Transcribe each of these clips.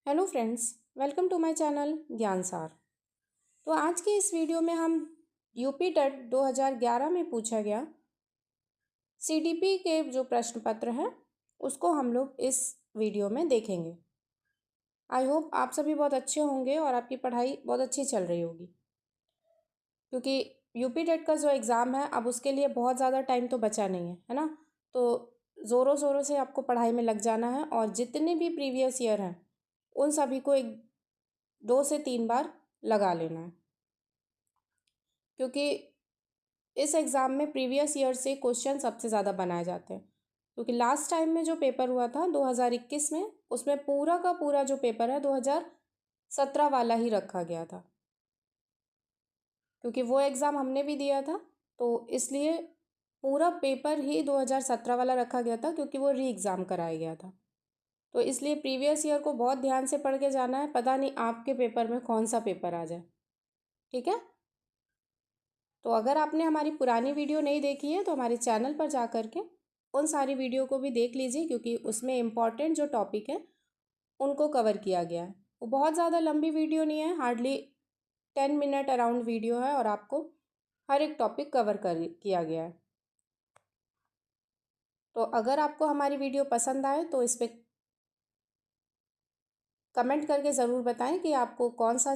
Hello friends, welcome to my channel Gyan Saar. तो आज की इस वीडियो में हम यूपी टेट 2011 में पूछा गया सीडीपी के जो प्रश्न पत्र हैं उसको हम लोग इस वीडियो में देखेंगे। आई होप आप सभी बहुत अच्छे होंगे और आपकी पढ़ाई बहुत अच्छी चल रही होगी, क्योंकि यूपी टेट का जो एग्ज़ाम है अब उसके लिए बहुत ज़्यादा टाइम तो बचा नहीं है ना। तो ज़ोरों शोरों से आपको पढ़ाई में लग जाना है और जितने भी प्रीवियस ईयर हैं उन सभी को एक 2 से 3 बार लगा लेना है, क्योंकि इस एग्ज़ाम में प्रीवियस ईयर से क्वेश्चन सबसे ज़्यादा बनाए जाते हैं। क्योंकि लास्ट टाइम में जो पेपर हुआ था 2021 में, उसमें पूरा का पूरा जो पेपर है 2017 वाला ही रखा गया था, क्योंकि वो एग्ज़ाम हमने भी दिया था। तो इसलिए पूरा पेपर ही 2017 वाला रखा गया था, क्योंकि वो री एग्ज़ाम कराया गया था। तो इसलिए प्रीवियस ईयर को बहुत ध्यान से पढ़ के जाना है, पता नहीं आपके पेपर में कौन सा पेपर आ जाए। ठीक है, तो अगर आपने हमारी पुरानी वीडियो नहीं देखी है तो हमारे चैनल पर जा कर के उन सारी वीडियो को भी देख लीजिए, क्योंकि उसमें इम्पॉर्टेंट जो टॉपिक है उनको कवर किया गया है। वो बहुत ज़्यादा लंबी वीडियो नहीं है, हार्डली 10 मिनट अराउंड वीडियो है और आपको हर एक टॉपिक कवर कर किया गया है। तो अगर आपको हमारी वीडियो पसंद आए तो इस पर कमेंट करके ज़रूर बताएं कि आपको कौन सा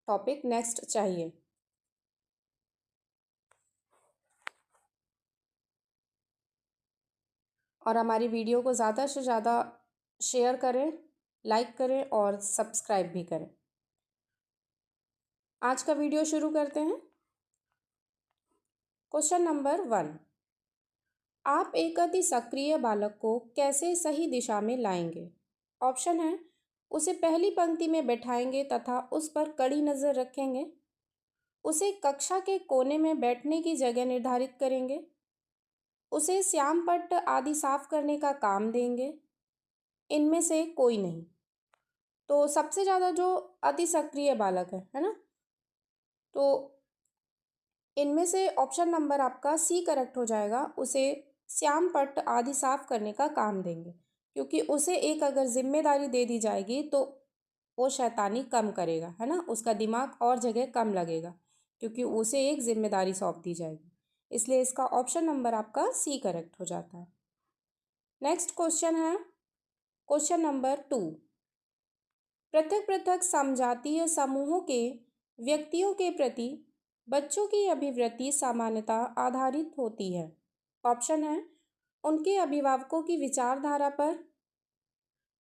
टॉपिक नेक्स्ट चाहिए। और हमारी वीडियो को ज़्यादा से ज़्यादा शेयर करें, लाइक करें और सब्सक्राइब भी करें। आज का वीडियो शुरू करते हैं। क्वेश्चन नंबर 1, आप एक अति सक्रिय बालक को कैसे सही दिशा में लाएंगे? ऑप्शन है, उसे पहली पंक्ति में बैठाएंगे तथा उस पर कड़ी नज़र रखेंगे, उसे कक्षा के कोने में बैठने की जगह निर्धारित करेंगे, उसे श्याम पट्ट आदि साफ करने का काम देंगे, इनमें से कोई नहीं। तो सबसे ज़्यादा जो अति सक्रिय बालक है ना, तो इनमें से ऑप्शन नंबर आपका सी करेक्ट हो जाएगा। उसे श्याम पट्ट आदि साफ करने का काम देंगे, क्योंकि उसे एक अगर जिम्मेदारी दे दी जाएगी तो वो शैतानी कम करेगा, है ना, उसका दिमाग और जगह कम लगेगा, क्योंकि उसे एक जिम्मेदारी सौंप दी जाएगी। इसलिए इसका ऑप्शन नंबर आपका सी करेक्ट हो जाता है। नेक्स्ट क्वेश्चन है क्वेश्चन नंबर 2, पृथक पृथक समजातीय समूहों के व्यक्तियों के प्रति बच्चों की अभिवृत्ति सामान्यतः आधारित होती है। ऑप्शन है, उनके अभिभावकों की विचारधारा पर,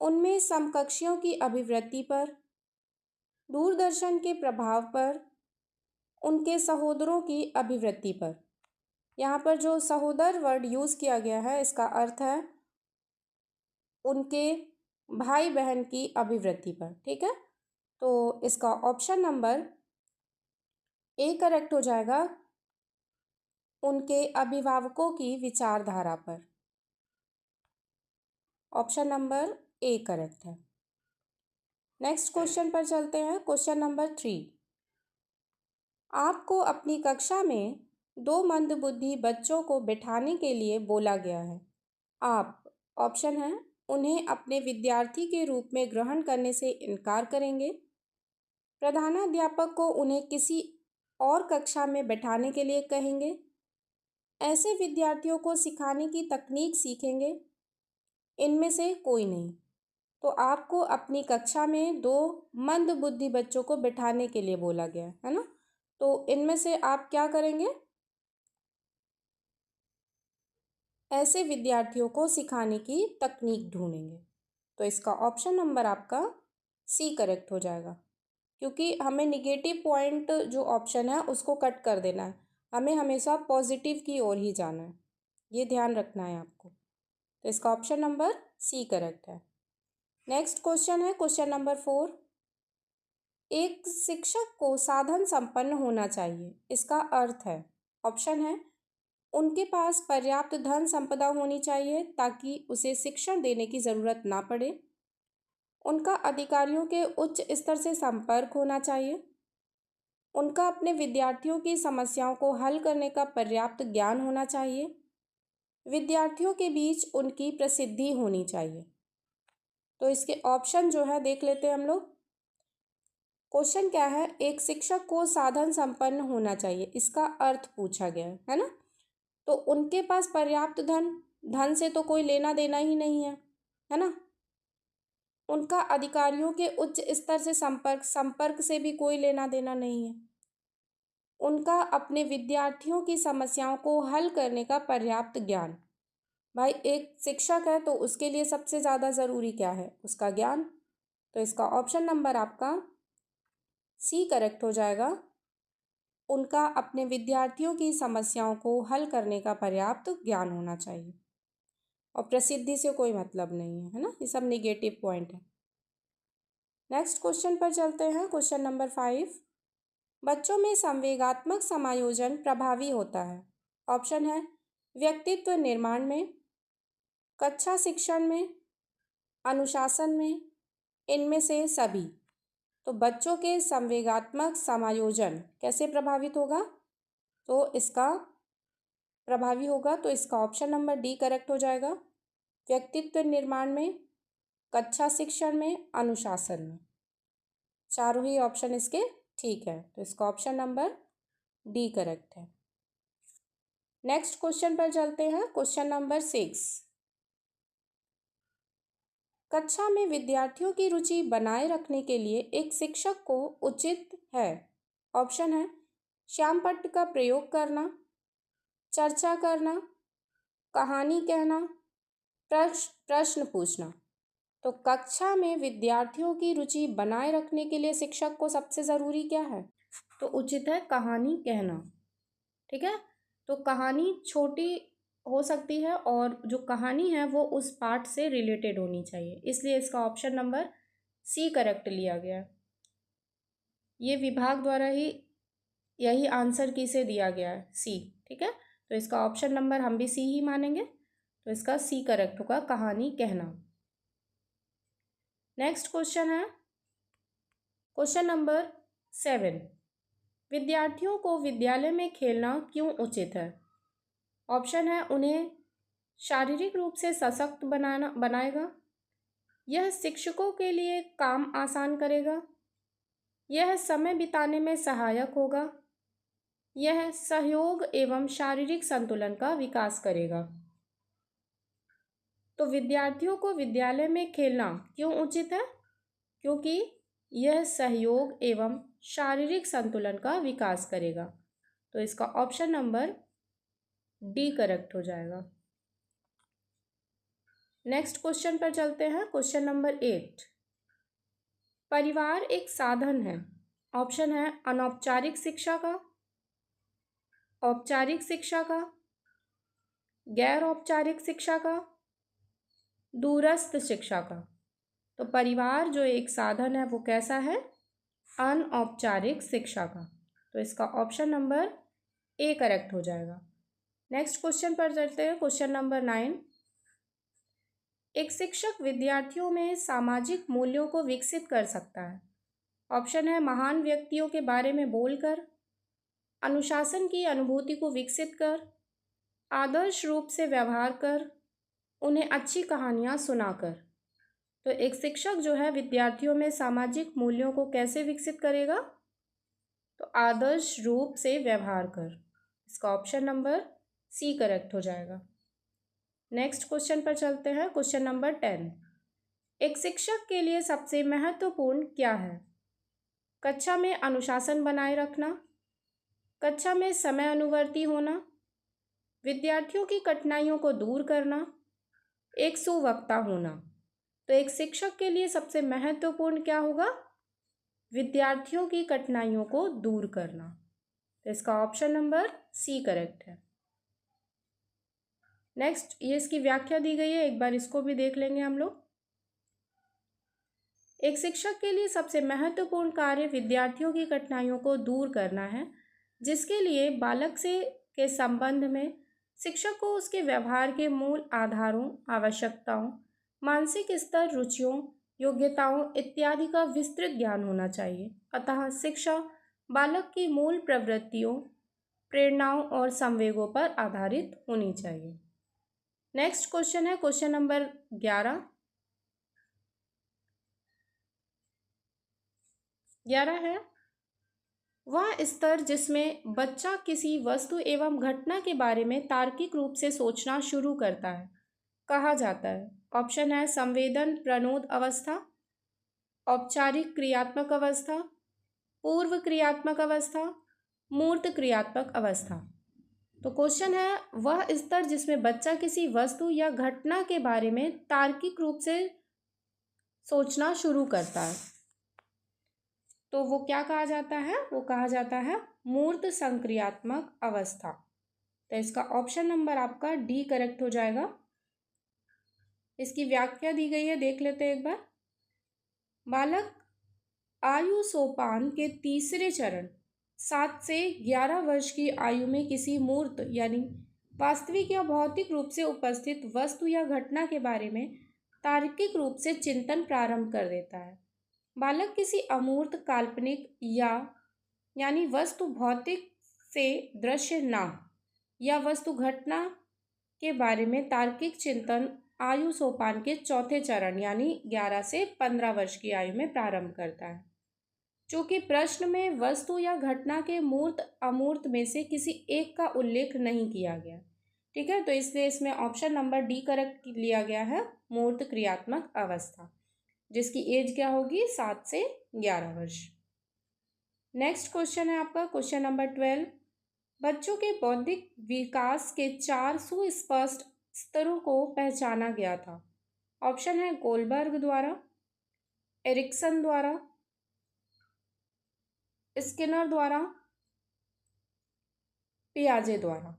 उनमें समकक्षियों की अभिवृत्ति पर, दूरदर्शन के प्रभाव पर, उनके सहोदरों की अभिवृत्ति पर। यहाँ पर जो सहोदर वर्ड यूज़ किया गया है इसका अर्थ है उनके भाई बहन की अभिवृत्ति पर। ठीक है, तो इसका ऑप्शन नंबर ए करेक्ट हो जाएगा, उनके अभिभावकों की विचारधारा पर। ऑप्शन नंबर ए करेक्ट है। नेक्स्ट क्वेश्चन पर चलते हैं। क्वेश्चन नंबर 3, आपको अपनी कक्षा में 2 मंदबुद्धि बच्चों को बिठाने के लिए बोला गया है। आप, ऑप्शन है, उन्हें अपने विद्यार्थी के रूप में ग्रहण करने से इनकार करेंगे, प्रधानाध्यापक को उन्हें किसी और कक्षा में बैठाने के लिए कहेंगे, ऐसे विद्यार्थियों को सिखाने की तकनीक सीखेंगे, इनमें से कोई नहीं। तो आपको अपनी कक्षा में 2 मंदबुद्धि बच्चों को बिठाने के लिए बोला गया है ना, तो इनमें से आप क्या करेंगे? ऐसे विद्यार्थियों को सिखाने की तकनीक ढूंढेंगे। तो इसका ऑप्शन नंबर आपका सी करेक्ट हो जाएगा, क्योंकि हमें निगेटिव पॉइंट जो ऑप्शन है उसको कट कर देना है, हमें हमेशा पॉजिटिव की ओर ही जाना है, ये ध्यान रखना है आपको। तो इसका ऑप्शन नंबर सी करेक्ट है। नेक्स्ट क्वेश्चन है क्वेश्चन नंबर 4, एक शिक्षक को साधन संपन्न होना चाहिए, इसका अर्थ है, ऑप्शन है, उनके पास पर्याप्त धन संपदा होनी चाहिए ताकि उसे शिक्षण देने की ज़रूरत ना पड़े, उनका अधिकारियों के उच्च स्तर से संपर्क होना चाहिए, उनका अपने विद्यार्थियों की समस्याओं को हल करने का पर्याप्त ज्ञान होना चाहिए, विद्यार्थियों के बीच उनकी प्रसिद्धि होनी चाहिए। तो इसके ऑप्शन जो है देख लेते हैं हम लोग। क्वेश्चन क्या है, एक शिक्षक को साधन संपन्न होना चाहिए, इसका अर्थ पूछा गया है ना। तो उनके पास पर्याप्त धन से तो कोई लेना देना ही नहीं है ना। उनका अधिकारियों के उच्च स्तर से संपर्क से भी कोई लेना देना नहीं है। उनका अपने विद्यार्थियों की समस्याओं को हल करने का पर्याप्त ज्ञान। भाई एक शिक्षक है तो उसके लिए सबसे ज़्यादा ज़रूरी क्या है, उसका ज्ञान। तो इसका ऑप्शन नंबर आपका सी करेक्ट हो जाएगा। उनका अपने विद्यार्थियों की समस्याओं को हल करने का पर्याप्त ज्ञान होना चाहिए, और प्रसिद्धि से कोई मतलब नहीं है ना, ये सब निगेटिव पॉइंट है। नेक्स्ट क्वेश्चन पर चलते हैं। क्वेश्चन नंबर 5, बच्चों में संवेगात्मक समायोजन प्रभावी होता है। ऑप्शन है व्यक्तित्व निर्माण में, कक्षा शिक्षण में, अनुशासन में, इनमें से सभी। तो बच्चों के संवेगात्मक समायोजन कैसे प्रभावित होगा, तो इसका प्रभावी होगा, तो इसका ऑप्शन नंबर डी करेक्ट हो जाएगा। व्यक्तित्व निर्माण में, कक्षा शिक्षण में, अनुशासन में। चारों ही ऑप्शन इसके ठीक है, तो इसका ऑप्शन नंबर डी करेक्ट है। नेक्स्ट क्वेश्चन पर चलते हैं। क्वेश्चन नंबर 6, कक्षा में विद्यार्थियों की रुचि बनाए रखने के लिए एक शिक्षक को उचित है। ऑप्शन है श्यामपट्ट का प्रयोग करना, चर्चा करना, कहानी कहना, प्रश्न पूछना। तो कक्षा में विद्यार्थियों की रुचि बनाए रखने के लिए शिक्षक को सबसे ज़रूरी क्या है, तो उचित है कहानी कहना। ठीक है, तो कहानी छोटी हो सकती है और जो कहानी है वो उस पाठ से रिलेटेड होनी चाहिए, इसलिए इसका ऑप्शन नंबर सी करेक्ट लिया गया। ये विभाग द्वारा ही यही आंसर की से दिया गया है, सी। ठीक है, तो इसका ऑप्शन नंबर हम भी सी ही मानेंगे, तो इसका सी करेक्ट होगा, कहानी कहना। नेक्स्ट क्वेश्चन है क्वेश्चन नंबर 7, विद्यार्थियों को विद्यालय में खेलना क्यों उचित है। ऑप्शन है उन्हें शारीरिक रूप से सशक्त बनाएगा, यह शिक्षकों के लिए काम आसान करेगा, यह समय बिताने में सहायक होगा, यह सहयोग एवं शारीरिक संतुलन का विकास करेगा। तो विद्यार्थियों को विद्यालय में खेलना क्यों उचित है, क्योंकि यह सहयोग एवं शारीरिक संतुलन का विकास करेगा। तो इसका ऑप्शन नंबर डी करेक्ट हो जाएगा। नेक्स्ट क्वेश्चन पर चलते हैं। क्वेश्चन नंबर 8, परिवार एक साधन है। ऑप्शन है अनौपचारिक शिक्षा का, औपचारिक शिक्षा का, गैर औपचारिक शिक्षा का, दूरस्थ शिक्षा का। तो परिवार जो एक साधन है वो कैसा है, अनौपचारिक शिक्षा का। तो इसका ऑप्शन नंबर ए करेक्ट हो जाएगा। नेक्स्ट क्वेश्चन पर चलते हैं। क्वेश्चन नंबर 9, एक शिक्षक विद्यार्थियों में सामाजिक मूल्यों को विकसित कर सकता है। ऑप्शन है महान व्यक्तियों के बारे में बोलकर, अनुशासन की अनुभूति को विकसित कर, आदर्श रूप से व्यवहार कर, उन्हें अच्छी कहानियाँ सुनाकर। तो एक शिक्षक जो है विद्यार्थियों में सामाजिक मूल्यों को कैसे विकसित करेगा, तो आदर्श रूप से व्यवहार कर। इसका ऑप्शन नंबर सी करेक्ट हो जाएगा। नेक्स्ट क्वेश्चन पर चलते हैं। क्वेश्चन नंबर 10, एक शिक्षक के लिए सबसे महत्वपूर्ण क्या है। कक्षा में अनुशासन बनाए रखना, कक्षा में समय अनुवर्ती होना, विद्यार्थियों की कठिनाइयों को दूर करना, एक सुवक्ता होना। तो एक शिक्षक के लिए सबसे महत्वपूर्ण क्या होगा, विद्यार्थियों की कठिनाइयों को दूर करना। तो इसका ऑप्शन नंबर सी करेक्ट है। नेक्स्ट ये इसकी व्याख्या दी गई है, एक बार इसको भी देख लेंगे हम लोग। एक शिक्षक के लिए सबसे महत्वपूर्ण कार्य विद्यार्थियों की कठिनाइयों को दूर करना है, जिसके लिए बालक से के संबंध में शिक्षक को उसके व्यवहार के मूल आधारों, आवश्यकताओं, मानसिक स्तर, रुचियों, योग्यताओं इत्यादि का विस्तृत ज्ञान होना चाहिए। अतः शिक्षा बालक की मूल प्रवृत्तियों, प्रेरणाओं और संवेगों पर आधारित होनी चाहिए। नेक्स्ट क्वेश्चन है क्वेश्चन नंबर 11, 11 है वह स्तर जिसमें बच्चा किसी वस्तु एवं घटना के बारे में तार्किक रूप से सोचना शुरू करता है कहा जाता है। ऑप्शन है संवेदन प्रनोद अवस्था, औपचारिक क्रियात्मक अवस्था, पूर्व क्रियात्मक अवस्था, मूर्त क्रियात्मक अवस्था। तो क्वेश्चन है वह स्तर जिसमें बच्चा किसी वस्तु या घटना के बारे में तार्किक रूप से सोचना शुरू करता है, तो वो क्या कहा जाता है? वो कहा जाता है मूर्त संक्रियात्मक अवस्था। तो इसका ऑप्शन नंबर आपका डी करेक्ट हो जाएगा। इसकी व्याख्या दी गई है, देख लेते हैं एक बार। बालक आयु सोपान के तीसरे चरण 7 से 11 वर्ष की आयु में किसी मूर्त यानी वास्तविक या भौतिक रूप से उपस्थित वस्तु या घटना के बारे में तार्किक रूप से चिंतन प्रारंभ कर देता है। बालक किसी अमूर्त काल्पनिक यानी वस्तु भौतिक से दृश्य ना या वस्तु घटना के बारे में तार्किक चिंतन आयु सोपान के चौथे चरण यानी 11 से 15 वर्ष की आयु में प्रारंभ करता है। चूंकि प्रश्न में वस्तु या घटना के मूर्त अमूर्त में से किसी एक का उल्लेख नहीं किया गया, ठीक है, तो इसलिए इसमें ऑप्शन नंबर डी करेक्ट लिया गया है, मूर्त क्रियात्मक अवस्था, जिसकी एज क्या होगी 7 से 11 वर्ष। नेक्स्ट क्वेश्चन है आपका क्वेश्चन नंबर 12। बच्चों के बौद्धिक विकास के 4 सुस्पष्ट स्तरों को पहचाना गया था। ऑप्शन है गोलबर्ग द्वारा, एरिक्सन द्वारा, स्किनर द्वारा, पियाजे द्वारा।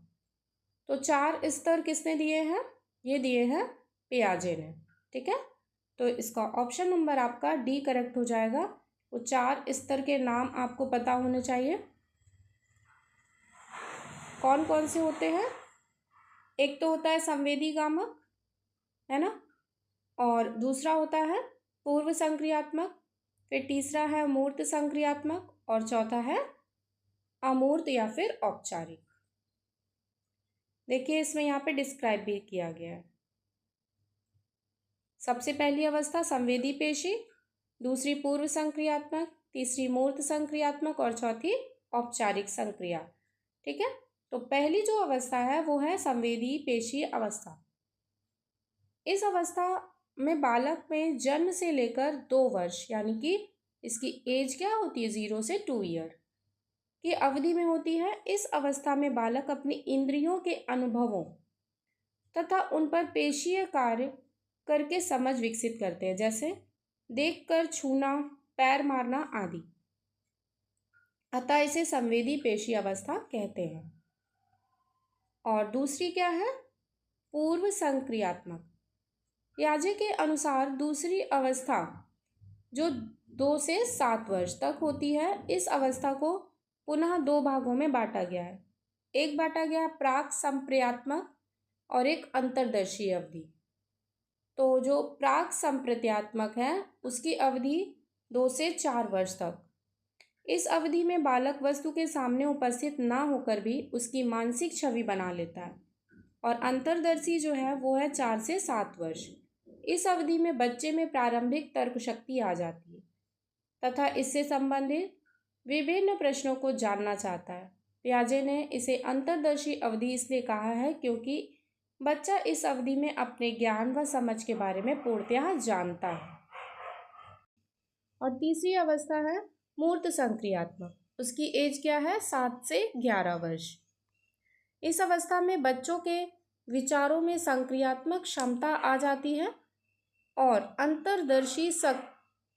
तो 4 स्तर किसने दिए हैं? ये दिए हैं पियाजे ने, ठीक है। तो इसका ऑप्शन नंबर आपका डी करेक्ट हो जाएगा। वो 4 स्तर के नाम आपको पता होने चाहिए, कौन कौन से होते हैं। एक तो होता है संवेदी गामक, है ना, और दूसरा होता है पूर्व संक्रियात्मक, फिर तीसरा है मूर्त संक्रियात्मक और चौथा है अमूर्त या फिर औपचारिक। देखिए इसमें यहाँ पे डिस्क्राइब भी किया गया है। सबसे पहली अवस्था संवेदी पेशी, दूसरी पूर्व संक्रियात्मक, तीसरी मूर्त संक्रियात्मक और चौथी औपचारिक संक्रिया, ठीक है। तो पहली जो अवस्था है वो है संवेदी पेशी अवस्था। इस अवस्था में बालक में जन्म से लेकर 2 वर्ष यानी कि इसकी एज क्या होती है 0 से 2 ईयर की अवधि में होती है। इस अवस्था में बालक अपनी इंद्रियों के अनुभवों तथा उन पर पेशीय कार्य करके समझ विकसित करते हैं, जैसे देखकर, छूना, पैर मारना आदि। अतः इसे संवेदी पेशी अवस्था कहते हैं। और दूसरी क्या है? पूर्व संक्रियात्मक। पियाजे के अनुसार दूसरी अवस्था जो 2 से 7 वर्ष तक होती है, इस अवस्था को पुनः 2 भागों में बांटा गया है। एक बांटा गया प्राक संप्रेयात्मक और एक अंतर्दर्शी अवधि। तो जो प्राक संप्रत्यात्मक है उसकी अवधि 2 से 4 वर्ष तक। इस अवधि में बालक वस्तु के सामने उपस्थित ना होकर भी उसकी मानसिक छवि बना लेता है। और अंतर्दर्शी जो है वो है 4 से 7 वर्ष। इस अवधि में बच्चे में प्रारंभिक तर्क शक्ति आ जाती है तथा इससे संबंधित विभिन्न प्रश्नों को जानना चाहता है। पियाजे ने इसे अंतर्दर्शी अवधि इसलिए कहा है क्योंकि बच्चा इस अवधि में अपने ज्ञान व समझ के बारे में पूर्णतः जानता है। और तीसरी अवस्था है मूर्त संक्रियात्मक। उसकी एज क्या है 7 से 11 वर्ष। इस अवस्था में बच्चों के विचारों में संक्रियात्मक क्षमता आ जाती है और अंतर्दर्शी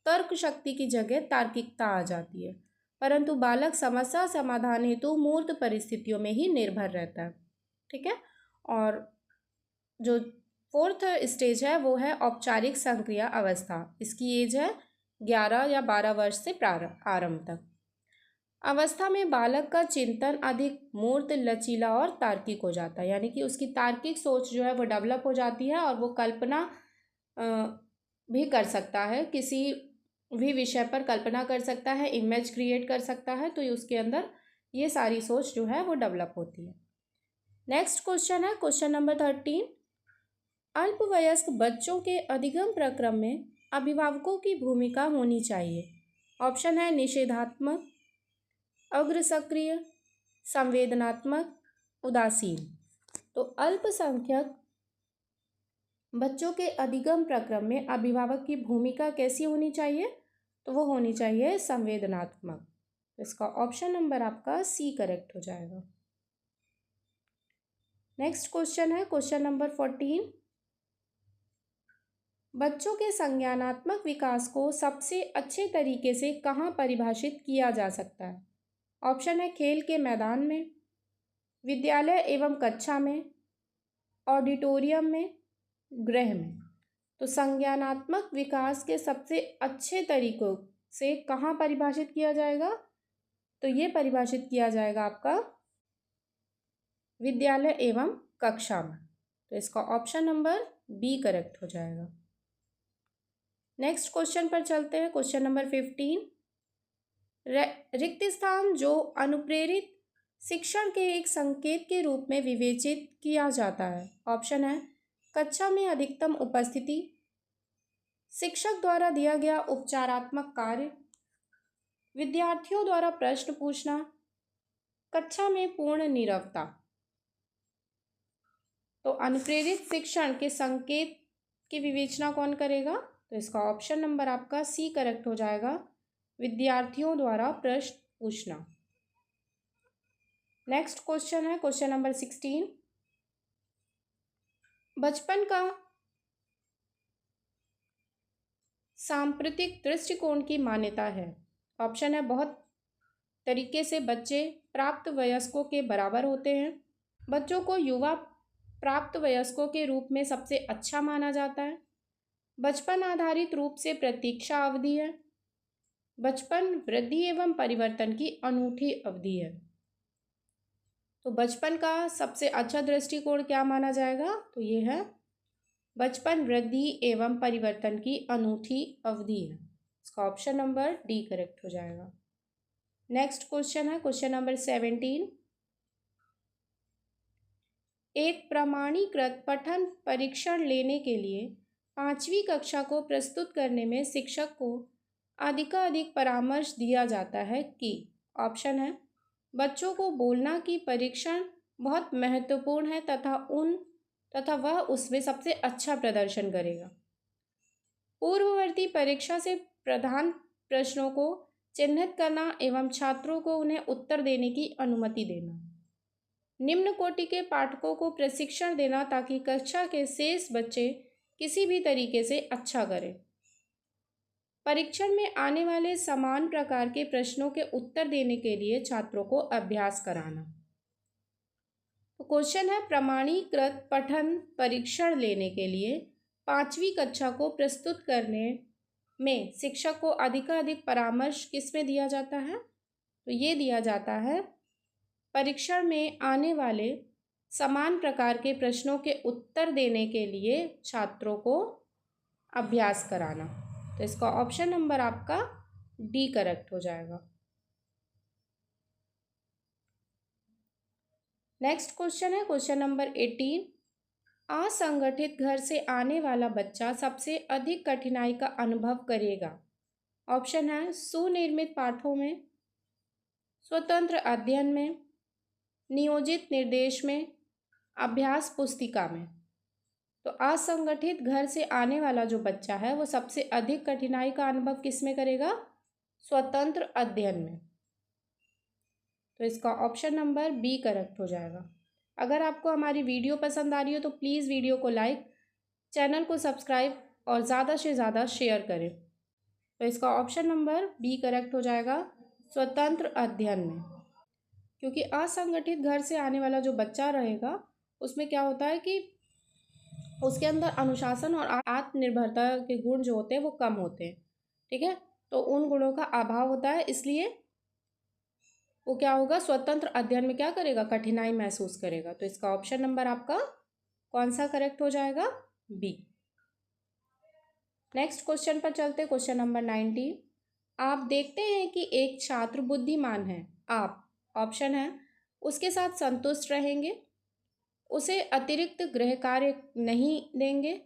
तर्क शक्ति की जगह तार्किकता आ जाती है, परंतु बालक समस्या समाधान हेतु मूर्त परिस्थितियों में ही निर्भर रहता है, ठीक है। और जो 4th स्टेज है वो है औपचारिक संक्रिया अवस्था। इसकी एज है 11 या 12 वर्ष से आरंभ तक। अवस्था में बालक का चिंतन अधिक मूर्त, लचीला और तार्किक हो जाता है, यानी कि उसकी तार्किक सोच जो है वो डेवलप हो जाती है और वो कल्पना भी कर सकता है, किसी भी विषय पर कल्पना कर सकता है, इमेज क्रिएट कर सकता है, तो उसके अंदर ये सारी सोच जो है वो डेवलप होती है। नेक्स्ट क्वेश्चन है क्वेश्चन नंबर 13। अल्पवयस्क बच्चों के अधिगम प्रक्रम में अभिभावकों की भूमिका होनी चाहिए। ऑप्शन है निषेधात्मक, अग्र सक्रिय, संवेदनात्मक, उदासीन। तो अल्पसंख्यक बच्चों के अधिगम प्रक्रम में अभिभावक की भूमिका कैसी होनी चाहिए? तो वो होनी चाहिए संवेदनात्मक। इसका ऑप्शन नंबर आपका सी करेक्ट हो जाएगा। नेक्स्ट क्वेश्चन है क्वेश्चन नंबर 14। बच्चों के संज्ञानात्मक विकास को सबसे अच्छे तरीके से कहाँ परिभाषित किया जा सकता है? ऑप्शन है खेल के मैदान में, विद्यालय एवं कक्षा में, ऑडिटोरियम में, गृह में। तो संज्ञानात्मक विकास के सबसे अच्छे तरीकों से कहाँ परिभाषित किया जाएगा? तो ये परिभाषित किया जाएगा आपका विद्यालय एवं कक्षा में। तो इसका ऑप्शन नंबर बी करेक्ट हो जाएगा। नेक्स्ट क्वेश्चन पर चलते हैं क्वेश्चन नंबर 15। रिक्त स्थान जो अनुप्रेरित शिक्षण के एक संकेत के रूप में विवेचित किया जाता है। ऑप्शन है कक्षा में अधिकतम उपस्थिति, शिक्षक द्वारा दिया गया उपचारात्मक कार्य, विद्यार्थियों द्वारा प्रश्न पूछना, कक्षा में पूर्ण नीरवता। तो अनुप्रेरित शिक्षण के संकेत की विवेचना कौन करेगा? तो इसका ऑप्शन नंबर आपका सी करेक्ट हो जाएगा, विद्यार्थियों द्वारा प्रश्न पूछना। नेक्स्ट क्वेश्चन है क्वेश्चन नंबर 16। बचपन का सांप्रतिक दृष्टिकोण की मान्यता है। ऑप्शन है बहुत तरीके से बच्चे प्राप्त वयस्कों के बराबर होते हैं, बच्चों को युवा प्राप्त वयस्कों के रूप में सबसे अच्छा माना जाता है, बचपन आधारित रूप से प्रतीक्षा अवधि है, बचपन वृद्धि एवं परिवर्तन की अनूठी अवधि है। तो बचपन का सबसे अच्छा दृष्टिकोण क्या माना जाएगा? तो ये है बचपन वृद्धि एवं परिवर्तन की अनूठी अवधि है। इसका ऑप्शन नंबर डी करेक्ट हो जाएगा। नेक्स्ट क्वेश्चन है क्वेश्चन नंबर 17। एक प्रमाणीकृत पठन परीक्षण लेने के लिए 5वीं कक्षा को प्रस्तुत करने में शिक्षक को अधिकाधिक परामर्श दिया जाता है कि ऑप्शन है बच्चों को बोलना कि परीक्षण बहुत महत्वपूर्ण है तथा वह उसमें सबसे अच्छा प्रदर्शन करेगा, पूर्ववर्ती परीक्षा से प्रधान प्रश्नों को चिन्हित करना एवं छात्रों को उन्हें उत्तर देने की अनुमति देना, निम्न कोटि के पाठकों को प्रशिक्षण देना ताकि कक्षा के शेष बच्चे किसी भी तरीके से अच्छा करें, परीक्षण में आने वाले समान प्रकार के प्रश्नों के उत्तर देने के लिए छात्रों को अभ्यास कराना। तो क्वेश्चन है प्रमाणीकृत पठन परीक्षण लेने के लिए 5वीं कक्षा को प्रस्तुत करने में शिक्षक को अधिकाधिक परामर्श किसमें दिया जाता है? तो ये दिया जाता है परीक्षण में आने वाले समान प्रकार के प्रश्नों के उत्तर देने के लिए छात्रों को अभ्यास कराना। तो इसका ऑप्शन नंबर आपका डी करेक्ट हो जाएगा। नेक्स्ट क्वेश्चन है क्वेश्चन नंबर 18। असंगठित घर से आने वाला बच्चा सबसे अधिक कठिनाई का अनुभव करेगा। ऑप्शन है सुनिर्मित पाठों में, स्वतंत्र अध्ययन में, नियोजित निर्देश में, अभ्यास पुस्तिका में। तो असंगठित घर से आने वाला जो बच्चा है वो सबसे अधिक कठिनाई का अनुभव किस में करेगा? स्वतंत्र अध्ययन में। तो इसका ऑप्शन नंबर बी करेक्ट हो जाएगा। अगर आपको हमारी वीडियो पसंद आ रही हो तो प्लीज़ वीडियो को लाइक, चैनल को सब्सक्राइब और ज़्यादा से ज़्यादा शेयर करें। तो इसका ऑप्शन नंबर बी करेक्ट हो जाएगा, स्वतंत्र अध्ययन में। क्योंकि असंगठित घर से आने वाला जो बच्चा रहेगा उसमें क्या होता है कि उसके अंदर अनुशासन और आत्मनिर्भरता के गुण जो होते हैं वो कम होते हैं, ठीक है। तो उन गुणों का अभाव होता है, इसलिए वो क्या होगा, स्वतंत्र अध्ययन में क्या करेगा, कठिनाई महसूस करेगा। तो इसका ऑप्शन नंबर आपका कौन सा करेक्ट हो जाएगा? बी। नेक्स्ट क्वेश्चन पर चलते, क्वेश्चन नंबर 19। आप देखते हैं कि एक छात्र बुद्धिमान है, आप ऑप्शन है उसके साथ संतुष्ट रहेंगे, उसे अतिरिक्त गृह कार्य नहीं देंगे,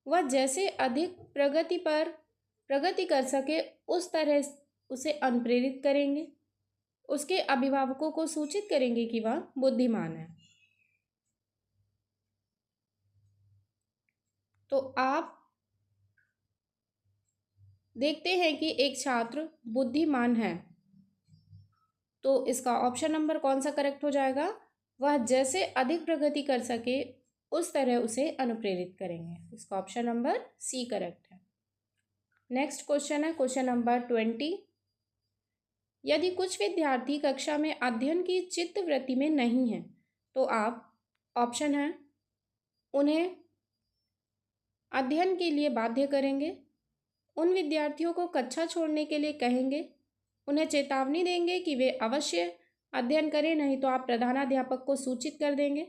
वह जैसे अधिक प्रगति कर सके उस तरह उसे अनुप्रेरित करेंगे, उसके अभिभावकों को सूचित करेंगे कि वह बुद्धिमान है। तो आप देखते हैं कि एक छात्र बुद्धिमान है, तो इसका ऑप्शन नंबर कौन सा करेक्ट हो जाएगा? वह जैसे अधिक प्रगति कर सके उस तरह उसे अनुप्रेरित करेंगे। इसका ऑप्शन नंबर सी करेक्ट है। नेक्स्ट क्वेश्चन है क्वेश्चन नंबर 20। यदि कुछ विद्यार्थी कक्षा में अध्ययन की चित्तवृत्ति में नहीं है तो आप ऑप्शन है उन्हें अध्ययन के लिए बाध्य करेंगे, उन विद्यार्थियों को कक्षा छोड़ने के लिए कहेंगे, उन्हें चेतावनी देंगे कि वे अवश्य अध्ययन करें, नहीं तो आप प्रधानाध्यापक को सूचित कर देंगे,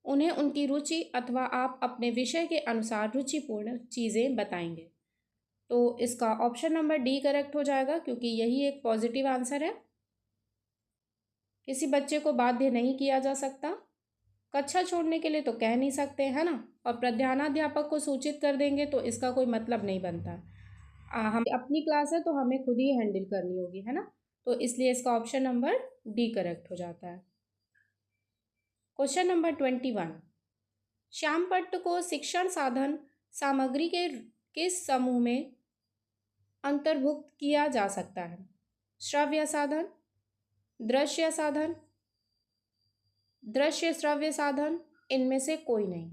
उन्हें उनकी रुचि अथवा आप अपने विषय के अनुसार रुचिपूर्ण चीज़ें बताएंगे। तो इसका ऑप्शन नंबर डी करेक्ट हो जाएगा, क्योंकि यही एक पॉजिटिव आंसर है। किसी बच्चे को बाध्य नहीं किया जा सकता, कक्षा छोड़ने के लिए तो कह नहीं सकते, है ना, और प्रधानाध्यापक को सूचित कर देंगे तो इसका कोई मतलब नहीं बनता। हम अपनी क्लास है तो हमें खुद ही हैंडल करनी होगी, है ना, तो इसलिए इसका ऑप्शन नंबर डी करेक्ट हो जाता है। Question number 21। श्यामपट्ट को शिक्षण साधन सामग्री के किस समूह में अंतर्भुक्त किया जा सकता है? श्रव्य साधन, दृश्य साधन, दृश्य श्रव्य साधन, इनमें से कोई नहीं।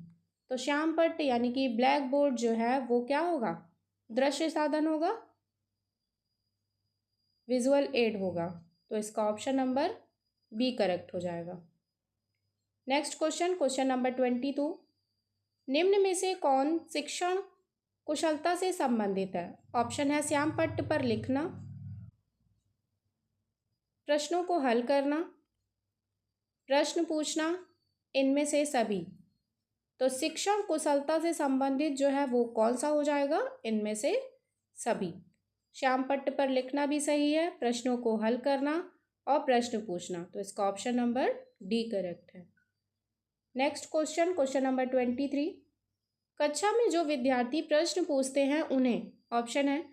तो श्यामपट्ट यानी कि ब्लैक बोर्ड जो है वो क्या होगा? दृश्य साधन होगा, विजुअल एड होगा। तो इसका ऑप्शन नंबर बी करेक्ट हो जाएगा। Next question, question number 22। निम्न में से कौन शिक्षण कुशलता से संबंधित है? ऑप्शन है श्यामपट्ट पर लिखना, प्रश्नों को हल करना, प्रश्न पूछना, इनमें से सभी। तो शिक्षण कुशलता से संबंधित जो है वो कौन सा हो जाएगा? इनमें से सभी। श्यामपट्ट पर लिखना भी सही है, प्रश्नों को हल करना और प्रश्न पूछना, तो इसका ऑप्शन नंबर डी करेक्ट है। Next question, question number 23। कक्षा में जो विद्यार्थी प्रश्न पूछते हैं उन्हें ऑप्शन है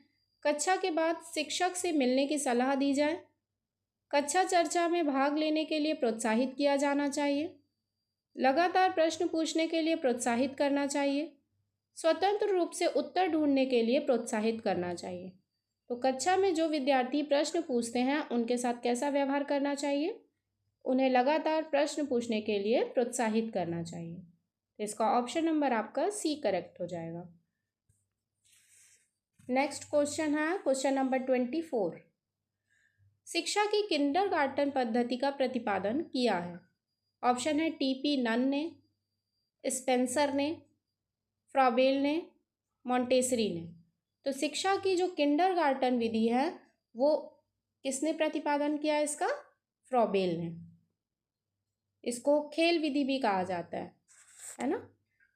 कक्षा के बाद शिक्षक से मिलने की सलाह दी जाए, कक्षा चर्चा में भाग लेने के लिए प्रोत्साहित किया जाना चाहिए, लगातार प्रश्न पूछने के लिए प्रोत्साहित करना चाहिए, स्वतंत्र रूप से उत्तर ढूंढने के लिए प्रोत्साहित करना चाहिए। तो कक्षा में जो विद्यार्थी प्रश्न पूछते हैं उनके साथ कैसा व्यवहार करना चाहिए? उन्हें लगातार प्रश्न पूछने के लिए प्रोत्साहित करना चाहिए। तो इसका ऑप्शन नंबर आपका सी करेक्ट हो जाएगा। नेक्स्ट क्वेश्चन है क्वेश्चन नंबर 24। शिक्षा की किंडरगार्टन पद्धति का प्रतिपादन किया है? ऑप्शन है टीपी नन ने, स्पेंसर ने, फ्रॉबेल ने, मॉन्टेसरी ने। तो शिक्षा की जो किंडरगार्टन विधि है वो किसने प्रतिपादन किया? इसका फ्रॉबेल ने। इसको खेल विधि भी कहा जाता है ना?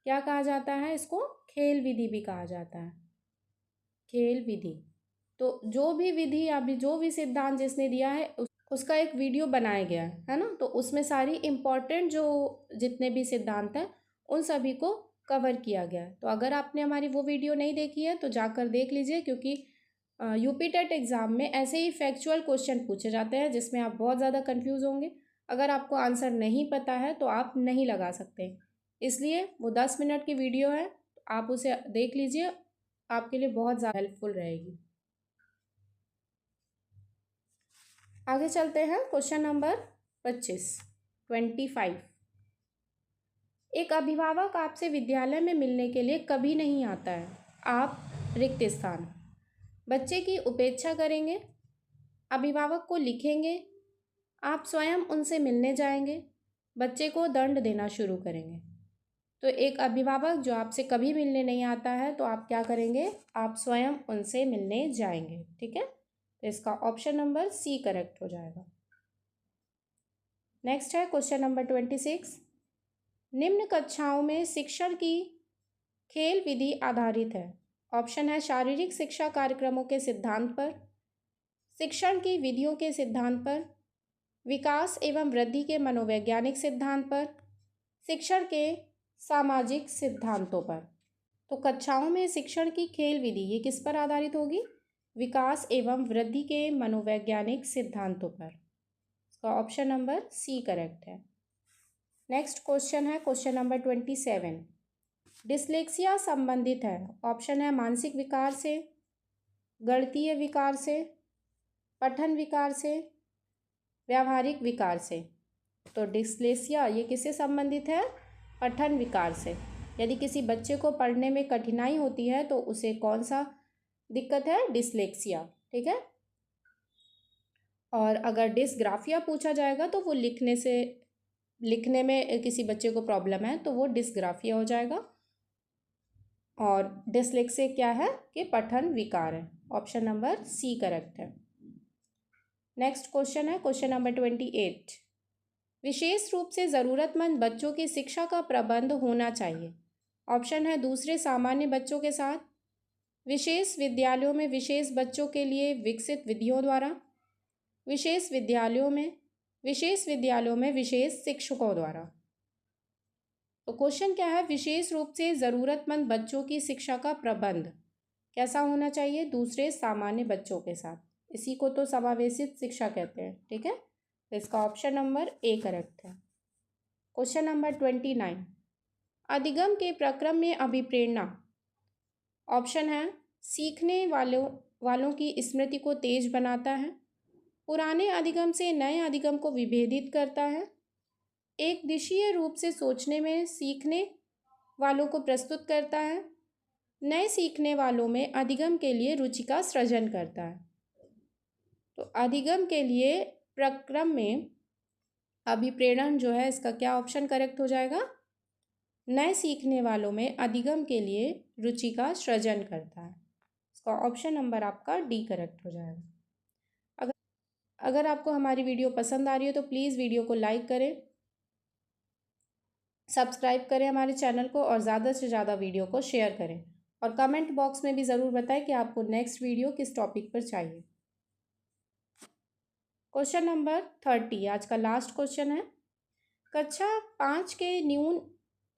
क्या कहा जाता है इसको? खेल विधि भी कहा जाता है, खेल विधि। तो जो भी विधि या भी जो भी सिद्धांत जिसने दिया है उसका एक वीडियो बनाया गया है ना, तो उसमें सारी इम्पोर्टेंट जो जितने भी सिद्धांत हैं उन सभी को कवर किया गया है। तो अगर आपने हमारी वो वीडियो नहीं देखी है तो जाकर देख लीजिए, क्योंकि यूपी टेट एग्ज़ाम में ऐसे ही फैक्चुअल क्वेश्चन पूछे जाते हैं जिसमें आप बहुत ज़्यादा कंफ्यूज होंगे। अगर आपको आंसर नहीं पता है तो आप नहीं लगा सकते, इसलिए वो 10 मिनट की वीडियो है, आप उसे देख लीजिए, आपके लिए बहुत ज़्यादा हेल्पफुल रहेगी। आगे चलते हैं क्वेश्चन नंबर 25। एक अभिभावक आपसे विद्यालय में मिलने के लिए कभी नहीं आता है, आप रिक्त स्थान। बच्चे की उपेक्षा करेंगे, अभिभावक को लिखेंगे, आप स्वयं उनसे मिलने जाएंगे, बच्चे को दंड देना शुरू करेंगे। तो एक अभिभावक जो आपसे कभी मिलने नहीं आता है तो आप क्या करेंगे? आप स्वयं उनसे मिलने जाएंगे। ठीक है, तो इसका ऑप्शन नंबर सी करेक्ट हो जाएगा। नेक्स्ट है क्वेश्चन नंबर 26। निम्न कक्षाओं में शिक्षण की खेल विधि आधारित है? ऑप्शन है शारीरिक शिक्षा कार्यक्रमों के सिद्धांत पर, शिक्षण की विधियों के सिद्धांत पर, विकास एवं वृद्धि के मनोवैज्ञानिक सिद्धांत पर, शिक्षण के सामाजिक सिद्धांतों पर। तो कक्षाओं में शिक्षण की खेल विधि ये किस पर आधारित होगी? विकास एवं वृद्धि के मनोवैज्ञानिक सिद्धांतों पर। इसका ऑप्शन नंबर सी करेक्ट है। नेक्स्ट क्वेश्चन है क्वेश्चन नंबर 27। डिसलेक्सिया संबंधित है, ऑप्शन है मानसिक विकार से, गणितीय विकार से, पठन विकार से, व्यावहारिक विकार से। तो डिसलेक्सिया ये किससे संबंधित है? पठन विकार से। यदि किसी बच्चे को पढ़ने में कठिनाई होती है तो उसे कौन सा दिक्कत है? डिसलेक्सिया। ठीक है। और अगर डिसग्राफिया पूछा जाएगा तो वो लिखने में किसी बच्चे को प्रॉब्लम है तो वो डिसग्राफिया हो जाएगा। और डिसलेक्सिया क्या है? कि पठन विकार है। ऑप्शन नंबर सी करेक्ट है। नेक्स्ट क्वेश्चन है क्वेश्चन नंबर 28। विशेष रूप से ज़रूरतमंद बच्चों की शिक्षा का प्रबंध होना चाहिए। ऑप्शन है दूसरे सामान्य बच्चों के साथ, विशेष विद्यालयों में विशेष बच्चों के लिए विकसित विधियों द्वारा, विशेष विद्यालयों में विशेष शिक्षकों द्वारा। तो क्वेश्चन क्या है? विशेष रूप से ज़रूरतमंद बच्चों की शिक्षा का प्रबंध कैसा होना चाहिए? दूसरे सामान्य बच्चों के साथ। इसी को तो समावेशित शिक्षा कहते हैं। ठीक है। तो इसका ऑप्शन नंबर ए करेक्ट है। Question number 29। अधिगम के प्रक्रम में अभिप्रेरणा। ऑप्शन है सीखने वालों की स्मृति को तेज बनाता है, पुराने अधिगम से नए अधिगम को विभेदित करता है, एक दिशीय रूप से सोचने में सीखने वालों को प्रस्तुत करता है, नए सीखने वालों में अधिगम के लिए रुचि का सृजन करता है। तो अधिगम के लिए प्रक्रम में अभिप्रेरण जो है इसका क्या ऑप्शन करेक्ट हो जाएगा? नए सीखने वालों में अधिगम के लिए रुचि का सृजन करता है। इसका ऑप्शन नंबर आपका डी करेक्ट हो जाएगा। अगर आपको हमारी वीडियो पसंद आ रही है तो प्लीज़ वीडियो को लाइक करें, सब्सक्राइब करें हमारे चैनल को और ज़्यादा से ज़्यादा वीडियो को शेयर करें। और कमेंट बॉक्स में भी ज़रूर बताएं कि आपको नेक्स्ट वीडियो किस टॉपिक पर चाहिए। क्वेश्चन नंबर 30 आज का लास्ट क्वेश्चन है। कक्षा 5 के न्यून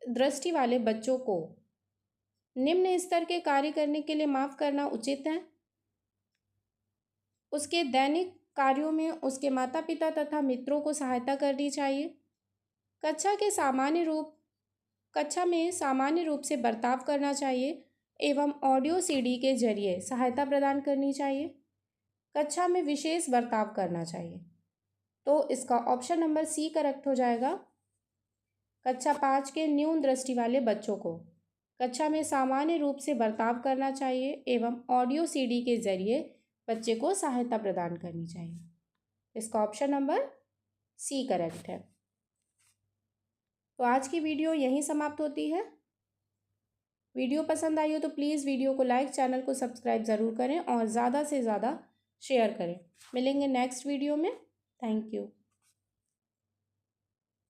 दृष्टि वाले बच्चों को निम्न स्तर के कार्य करने के लिए माफ़ करना उचित है। उसके दैनिक कार्यों में उसके माता पिता तथा मित्रों को सहायता करनी चाहिए। कक्षा में सामान्य रूप से बर्ताव करना चाहिए एवं ऑडियो सीडी के जरिए सहायता प्रदान करनी चाहिए। कक्षा में विशेष बर्ताव करना चाहिए। तो इसका ऑप्शन नंबर सी करेक्ट हो जाएगा। कक्षा 5 के न्यून दृष्टि वाले बच्चों को कक्षा में सामान्य रूप से बर्ताव करना चाहिए एवं ऑडियो सीडी के जरिए बच्चे को सहायता प्रदान करनी चाहिए। इसका ऑप्शन नंबर सी करेक्ट है। तो आज की वीडियो यहीं समाप्त होती है। वीडियो पसंद आई हो तो प्लीज़ वीडियो को लाइक, चैनल को सब्सक्राइब ज़रूर करें और ज़्यादा से ज़्यादा शेयर करें। मिलेंगे नेक्स्ट वीडियो में। Thank you.